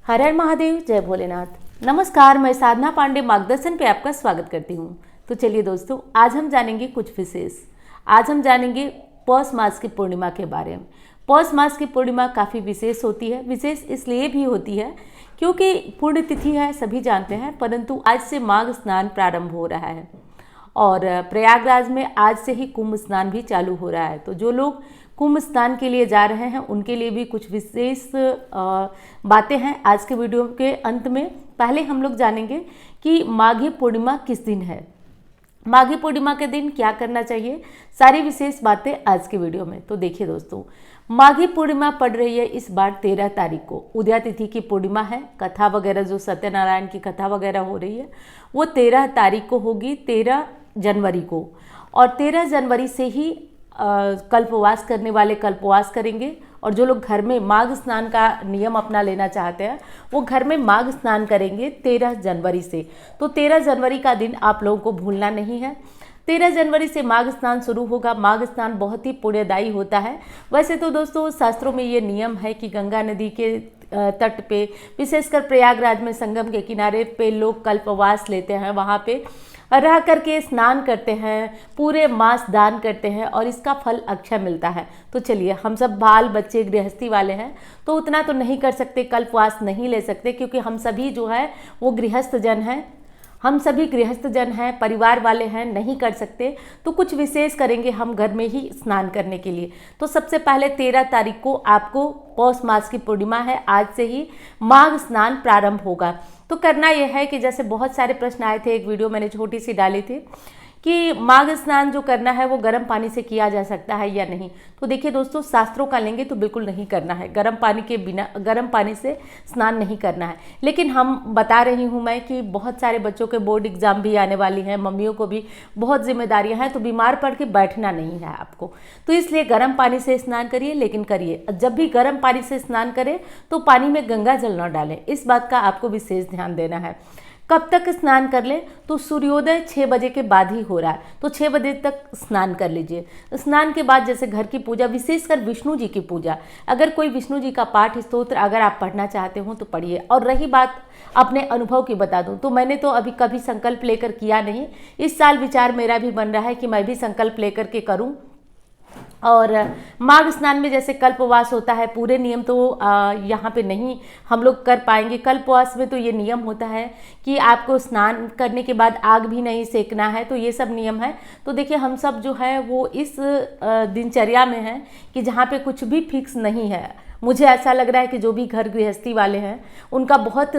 हर हर महादेव, जय भोलेनाथ। नमस्कार, मैं साधना पांडे मार्गदर्शन पे आपका स्वागत करती हूँ। तो चलिए दोस्तों, आज हम जानेंगे कुछ विशेष। आज हम जानेंगे पौष मास की पूर्णिमा के बारे में। पौष मास की पूर्णिमा काफ़ी विशेष होती है। विशेष इसलिए भी होती है क्योंकि पुण्य तिथि है, सभी जानते हैं, परंतु आज से माघ स्नान प्रारंभ हो रहा है और प्रयागराज में आज से ही कुंभ स्नान भी चालू हो रहा है। तो जो लोग कुंभ स्नान के लिए जा रहे हैं उनके लिए भी कुछ विशेष बातें हैं आज के वीडियो के अंत में। पहले हम लोग जानेंगे कि माघी पूर्णिमा किस दिन है, माघी पूर्णिमा के दिन क्या करना चाहिए, सारी विशेष बातें आज के वीडियो में। तो देखिए दोस्तों, माघी पूर्णिमा पड़ रही है इस बार 13 तारीख को। उदया तिथि की पूर्णिमा है। कथा वगैरह जो सत्यनारायण की कथा वगैरह हो रही है वो 13 तारीख को होगी, 13 जनवरी को। और 13 जनवरी से ही कल्पवास करने वाले कल्पवास करेंगे और जो लोग घर में माघ स्नान का नियम अपना लेना चाहते हैं वो घर में माघ स्नान करेंगे 13 जनवरी से। तो 13 जनवरी का दिन आप लोगों को भूलना नहीं है। 13 जनवरी से माघ स्नान शुरू होगा। माघ स्नान बहुत ही पुण्यदायी होता है। वैसे तो दोस्तों शास्त्रों में ये नियम है कि गंगा नदी के तट पे, विशेषकर प्रयागराज में संगम के किनारे पे लोग कल्पवास लेते हैं, वहाँ पे रह करके स्नान करते हैं, पूरे मास दान करते हैं और इसका फल अक्षय मिलता है। तो चलिए, हम सब बाल बच्चे गृहस्थी वाले हैं तो उतना तो नहीं कर सकते, कल्पवास नहीं ले सकते, क्योंकि हम सभी जो है वो गृहस्थ जन हैं, हम सभी गृहस्थ जन हैं, परिवार वाले हैं, नहीं कर सकते। तो कुछ विशेष करेंगे हम घर में ही स्नान करने के लिए। तो सबसे पहले 13 तारीख को आपको पौष मास की पूर्णिमा है, आज से ही माघ स्नान प्रारंभ होगा। तो करना यह है कि जैसे बहुत सारे प्रश्न आए थे, एक वीडियो मैंने छोटी सी डाली थी कि माघ स्नान जो करना है वो गर्म पानी से किया जा सकता है या नहीं। तो देखिए दोस्तों, शास्त्रों का लेंगे तो बिल्कुल नहीं करना है, गर्म पानी के बिना, गर्म पानी से स्नान नहीं करना है। लेकिन हम बता रही हूँ मैं कि बहुत सारे बच्चों के बोर्ड एग्जाम भी आने वाली हैं, मम्मियों को भी बहुत जिम्मेदारियाँ हैं, तो बीमार पड़ के बैठना नहीं है आपको। तो इसलिए गर्म पानी से स्नान करिए, लेकिन करिए जब भी गर्म पानी से स्नान करें तो पानी में गंगा जल न डालें। इस बात का आपको विशेष ध्यान देना है। कब तक स्नान कर ले, तो सूर्योदय 6 बजे के बाद ही हो रहा है, तो 6 बजे तक स्नान कर लीजिए। स्नान के बाद जैसे घर की पूजा, विशेषकर विष्णु जी की पूजा, अगर कोई विष्णु जी का पाठ स्तोत्र अगर आप पढ़ना चाहते हो तो पढ़िए। और रही बात अपने अनुभव की बता दूं तो मैंने तो अभी कभी संकल्प लेकर किया नहीं। इस साल विचार मेरा भी बन रहा है कि मैं भी संकल्प लेकर के करूं। और माघ स्नान में जैसे कल्पवास होता है, पूरे नियम तो यहाँ पे नहीं हम लोग कर पाएंगे। कल्पवास में तो ये नियम होता है कि आपको स्नान करने के बाद आग भी नहीं सेकना है, तो ये सब नियम है। तो देखिए, हम सब जो है वो इस दिनचर्या में हैं कि जहाँ पे कुछ भी फिक्स नहीं है। मुझे ऐसा लग रहा है कि जो भी घर गृहस्थी वाले हैं उनका बहुत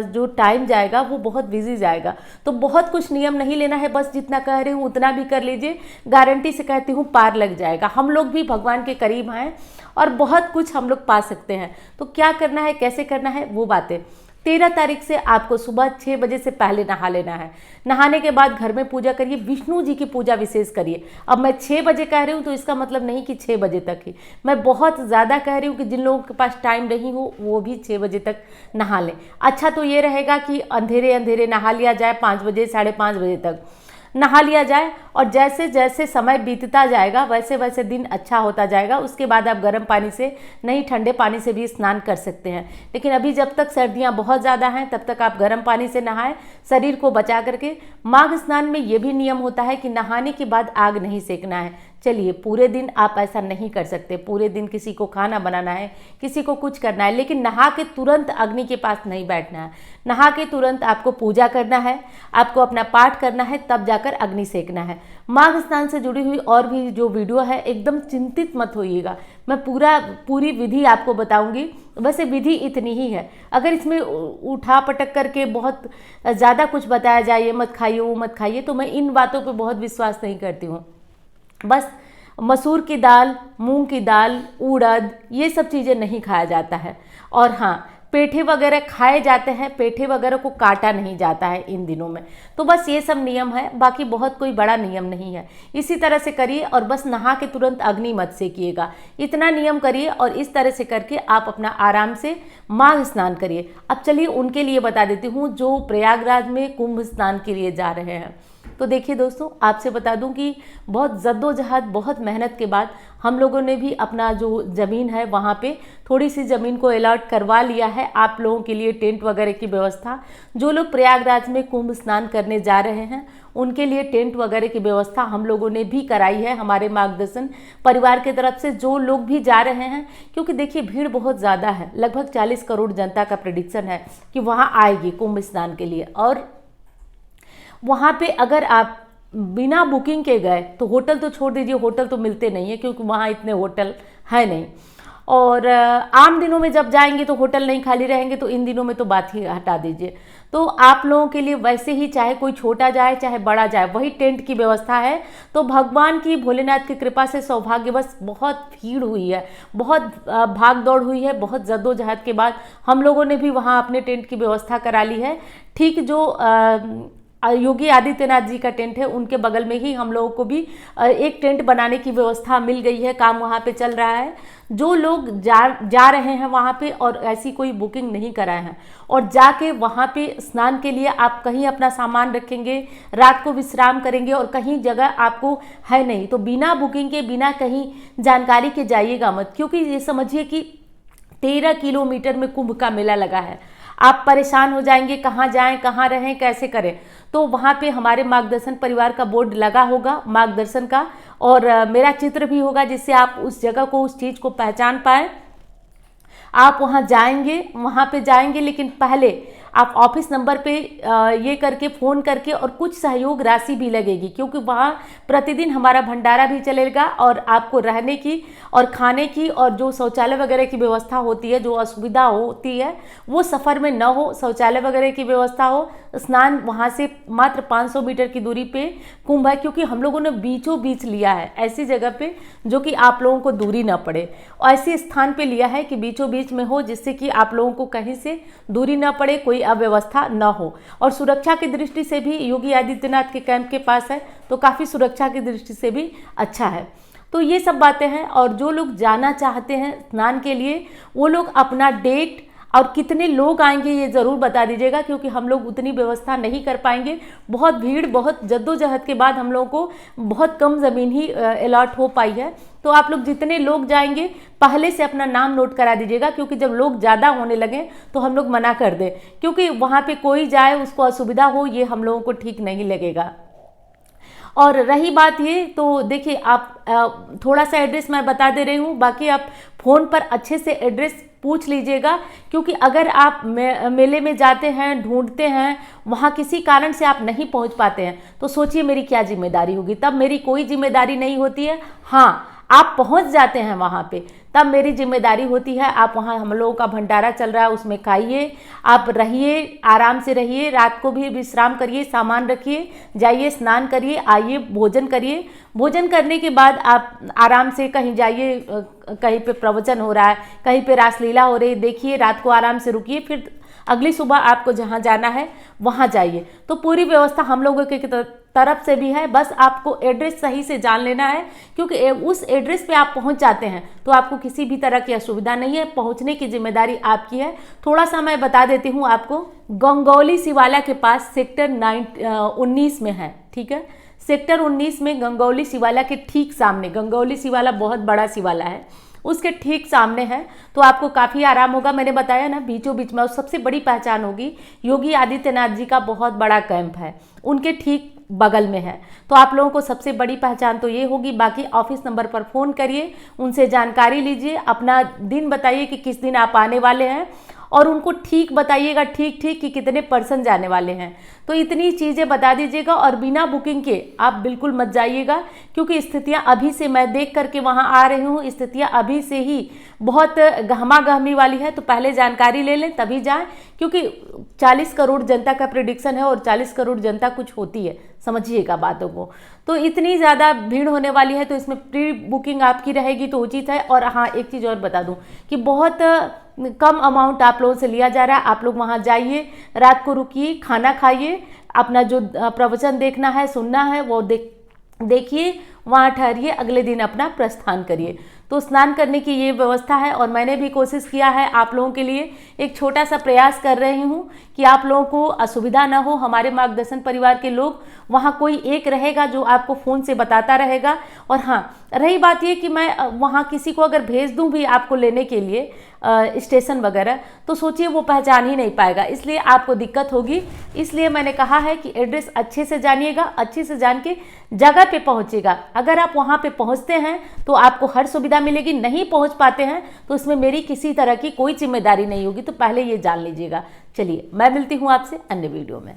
जो टाइम जाएगा वो बहुत बिजी जाएगा। तो बहुत कुछ नियम नहीं लेना है, बस जितना कह रही हूँ उतना भी कर लीजिए। गारंटी से कहती हूँ पार लग जाएगा। हम लोग भी भगवान के करीब हैं और बहुत कुछ हम लोग पा सकते हैं। तो क्या करना है, कैसे करना है, वो बातें 13 तारीख से आपको सुबह 6 बजे से पहले नहा लेना है। नहाने के बाद घर में पूजा करिए, विष्णु जी की पूजा विशेष करिए। अब मैं 6 बजे कह रही हूँ तो इसका मतलब नहीं कि 6 बजे तक ही, मैं बहुत ज़्यादा कह रही हूँ कि जिन लोगों के पास टाइम नहीं हो वो भी 6 बजे तक नहा लें। अच्छा तो ये रहेगा कि अंधेरे अंधेरे नहा लिया जाए, 5 बजे 5:30 बजे तक नहा लिया जाए, और जैसे जैसे समय बीतता जाएगा वैसे वैसे दिन अच्छा होता जाएगा। उसके बाद आप गर्म पानी से नहीं, ठंडे पानी से भी स्नान कर सकते हैं। लेकिन अभी जब तक सर्दियां बहुत ज़्यादा हैं तब तक आप गर्म पानी से नहाएं, शरीर को बचा करके। माघ स्नान में ये भी नियम होता है कि नहाने के बाद आग नहीं सेकना है। चलिए, पूरे दिन आप ऐसा नहीं कर सकते, पूरे दिन किसी को खाना बनाना है, किसी को कुछ करना है, लेकिन नहा के तुरंत अग्नि के पास नहीं बैठना है। नहा के तुरंत आपको पूजा करना है, आपको अपना पाठ करना है, तब जाकर अग्नि सेकना है। माघ स्नान से जुड़ी हुई और भी जो वीडियो है, एकदम चिंतित मत होइएगा, मैं पूरी विधि आपको बताऊंगी। वैसे विधि इतनी ही है, अगर इसमें उठा पटक करके बहुत ज़्यादा कुछ बताया जाए, ये मत खाइए वो मत खाइए, तो मैं इन बातों पर बहुत विश्वास नहीं करती हूँ। बस मसूर की दाल, मूंग की दाल, उड़द, ये सब चीज़ें नहीं खाया जाता है। और हाँ, पेठे वगैरह खाए जाते हैं, पेठे वगैरह को काटा नहीं जाता है इन दिनों में। तो बस ये सब नियम है, बाकी बहुत कोई बड़ा नियम नहीं है। इसी तरह से करिए और बस नहा के तुरंत अग्नि मत सेकिएगा, इतना नियम करिए और इस तरह से करके आप अपना आराम से माघ स्नान करिए। अब चलिए उनके लिए बता देती हूँ जो प्रयागराज में कुंभ स्नान के लिए जा रहे हैं। तो देखिए दोस्तों, आपसे बता दूं कि बहुत जद्दोजहद, बहुत मेहनत के बाद हम लोगों ने भी अपना जो ज़मीन है वहाँ पे थोड़ी सी ज़मीन को अलॉट करवा लिया है आप लोगों के लिए, टेंट वगैरह की व्यवस्था। जो लोग प्रयागराज में कुंभ स्नान करने जा रहे हैं उनके लिए टेंट वगैरह की व्यवस्था हम लोगों ने भी कराई है हमारे मार्गदर्शन परिवार की तरफ से, जो लोग भी जा रहे हैं। क्योंकि देखिए भीड़ बहुत ज़्यादा है, लगभग 40 करोड़ जनता का प्रेडिक्शन है कि वहाँ आएगी कुंभ स्नान के लिए। और वहाँ पे अगर आप बिना बुकिंग के गए तो होटल तो छोड़ दीजिए, होटल तो मिलते नहीं है क्योंकि वहाँ इतने होटल है नहीं। और आम दिनों में जब जाएंगे तो होटल नहीं खाली रहेंगे, तो इन दिनों में तो बात ही हटा दीजिए। तो आप लोगों के लिए वैसे ही चाहे कोई छोटा जाए चाहे बड़ा जाए, वही टेंट की व्यवस्था है। तो भगवान की, भोलेनाथ की कृपा से सौभाग्यवश बहुत भीड़ हुई है, बहुत भाग दौड़ हुई है, बहुत जद्दोजहद के बाद हम लोगों ने भी वहाँ अपने टेंट की व्यवस्था करा ली है। ठीक जो योगी आदित्यनाथ जी का टेंट है उनके बगल में ही हम लोगों को भी एक टेंट बनाने की व्यवस्था मिल गई है, काम वहाँ पे चल रहा है। जो लोग जा रहे हैं वहाँ पे और ऐसी कोई बुकिंग नहीं कराए हैं और जाके वहाँ पे स्नान के लिए आप कहीं अपना सामान रखेंगे, रात को विश्राम करेंगे और कहीं जगह आपको है नहीं, तो बिना बुकिंग के, बिना कहीं जानकारी के जाइएगा मत। क्योंकि ये समझिए कि 13 किलोमीटर में कुंभ का मेला लगा है, आप परेशान हो जाएंगे, कहाँ जाएं, कहाँ रहें, कैसे करें। तो वहाँ पे हमारे मार्गदर्शन परिवार का बोर्ड लगा होगा मार्गदर्शन का, और मेरा चित्र भी होगा जिससे आप उस जगह को, उस चीज़ को पहचान पाएँ। आप वहाँ जाएंगे, वहाँ पे जाएंगे, लेकिन पहले आप ऑफिस नंबर पे ये करके फ़ोन करके, और कुछ सहयोग राशि भी लगेगी क्योंकि वहाँ प्रतिदिन हमारा भंडारा भी चलेगा और आपको रहने की और खाने की और जो शौचालय वगैरह की व्यवस्था होती है, जो असुविधा होती है वो सफ़र में न हो, शौचालय वगैरह की व्यवस्था हो। स्नान वहाँ से मात्र 500 मीटर की दूरी पे कुंभ है, क्योंकि हम लोगों ने बीचों बीच लिया है ऐसी जगह पे जो कि आप लोगों को दूरी ना पड़े, और ऐसे स्थान पे लिया है कि बीचों बीच में हो जिससे कि आप लोगों को कहीं से दूरी ना पड़े, कोई अव्यवस्था न हो। और सुरक्षा की दृष्टि से भी योगी आदित्यनाथ के कैंप के पास है, तो काफ़ी सुरक्षा की दृष्टि से भी अच्छा है। तो ये सब बातें हैं। और जो लोग जाना चाहते हैं स्नान के लिए वो लोग अपना डेट और कितने लोग आएंगे ये ज़रूर बता दीजिएगा, क्योंकि हम लोग उतनी व्यवस्था नहीं कर पाएंगे। बहुत भीड़, बहुत जद्दोजहद के बाद हम लोगों को बहुत कम ज़मीन ही अलॉट हो पाई है। तो आप लोग जितने लोग जाएंगे पहले से अपना नाम नोट करा दीजिएगा, क्योंकि जब लोग ज़्यादा होने लगे तो हम लोग मना कर दें, क्योंकि वहाँ पे कोई जाए उसको असुविधा हो, ये हम लोगों को ठीक नहीं लगेगा। और रही बात ये, तो देखिए आप थोड़ा सा एड्रेस मैं बता दे रही हूँ, बाकी आप फ़ोन पर अच्छे से एड्रेस पूछ लीजिएगा। क्योंकि अगर आप मेले में जाते हैं, ढूंढते हैं, वहाँ किसी कारण से आप नहीं पहुँच पाते हैं, तो सोचिए मेरी क्या जिम्मेदारी होगी। तब मेरी कोई जिम्मेदारी नहीं होती है। हाँ, आप पहुँच जाते हैं वहाँ पे तब मेरी जिम्मेदारी होती है। आप वहाँ, हम लोगों का भंडारा चल रहा है उसमें खाइए, आप रहिए, आराम से रहिए, रात को भी विश्राम करिए, सामान रखिए, जाइए स्नान करिए, आइए भोजन करिए। भोजन करने के बाद आप आराम से कहीं जाइए, कहीं पे प्रवचन हो रहा है, कहीं पे रासलीला हो रही है, देखिए, रात को आराम से रुकिए, फिर अगली सुबह आपको जहाँ जाना है वहाँ जाइए। तो पूरी व्यवस्था हम लोगों की तरफ से भी है, बस आपको एड्रेस सही से जान लेना है, क्योंकि उस एड्रेस पे आप पहुँच जाते हैं तो आपको किसी भी तरह की असुविधा नहीं है, पहुँचने की जिम्मेदारी आपकी है। थोड़ा सा मैं बता देती हूँ आपको, गंगौली शिवाला के पास सेक्टर 19 में है, ठीक है। सेक्टर 19 में गंगौली शिवाला के ठीक सामने, गंगौली शिवाला बहुत बड़ा शिवाला है, उसके ठीक सामने है, तो आपको काफ़ी आराम होगा। मैंने बताया ना, बीचों बीच में। और सबसे बड़ी पहचान होगी, योगी आदित्यनाथ जी का बहुत बड़ा कैंप है, उनके ठीक बगल में है, तो आप लोगों को सबसे बड़ी पहचान तो ये होगी। बाकी ऑफिस नंबर पर फ़ोन करिए, उनसे जानकारी लीजिए, अपना दिन बताइए कि किस दिन आप आने वाले हैं, और उनको ठीक बताइएगा, ठीक कि कितने पर्सन जाने वाले हैं। तो इतनी चीज़ें बता दीजिएगा, और बिना बुकिंग के आप बिल्कुल मत जाइएगा, क्योंकि स्थितियां अभी से, मैं देख करके वहां आ रही हूं, स्थितियां अभी से ही बहुत गहमा गहमी वाली है। तो पहले जानकारी ले लें तभी जाएं, क्योंकि 40 करोड़ जनता का प्रेडिक्शन है और 40 करोड़ जनता कुछ होती है, समझिएगा बातों को। तो इतनी ज़्यादा भीड़ होने वाली है, तो इसमें प्री बुकिंग आपकी रहेगी तो उचित है। और हाँ, एक चीज़ और बता दूं कि बहुत कम अमाउंट आप लोगों से लिया जा रहा है। आप लोग वहाँ जाइए, रात को रुकिए, खाना खाइए, अपना जो प्रवचन देखना है, सुनना है वो देखिए, वहाँ ठहरिए, अगले दिन अपना प्रस्थान करिए। तो स्नान करने की ये व्यवस्था है, और मैंने भी कोशिश किया है आप लोगों के लिए, एक छोटा सा प्रयास कर रही हूँ कि कि आप लोगों को असुविधा ना हो। हमारे मार्गदर्शन परिवार के लोग, वहाँ कोई एक रहेगा जो आपको फ़ोन से बताता रहेगा। और हाँ, रही बात ये कि मैं वहाँ किसी को अगर भेज दूँ भी आपको लेने के लिए स्टेशन वगैरह, तो सोचिए वो पहचान ही नहीं पाएगा, इसलिए आपको दिक्कत होगी। इसलिए मैंने कहा है कि एड्रेस अच्छे से जानिएगा, अच्छे से जान के जगह पे पहुंचेगा। अगर आप वहां पे पहुंचते हैं तो आपको हर सुविधा मिलेगी, नहीं पहुंच पाते हैं तो इसमें मेरी किसी तरह की कोई जिम्मेदारी नहीं होगी, तो पहले ये जान लीजिएगा। चलिए, मैं मिलती हूँ आपसे अन्य वीडियो में।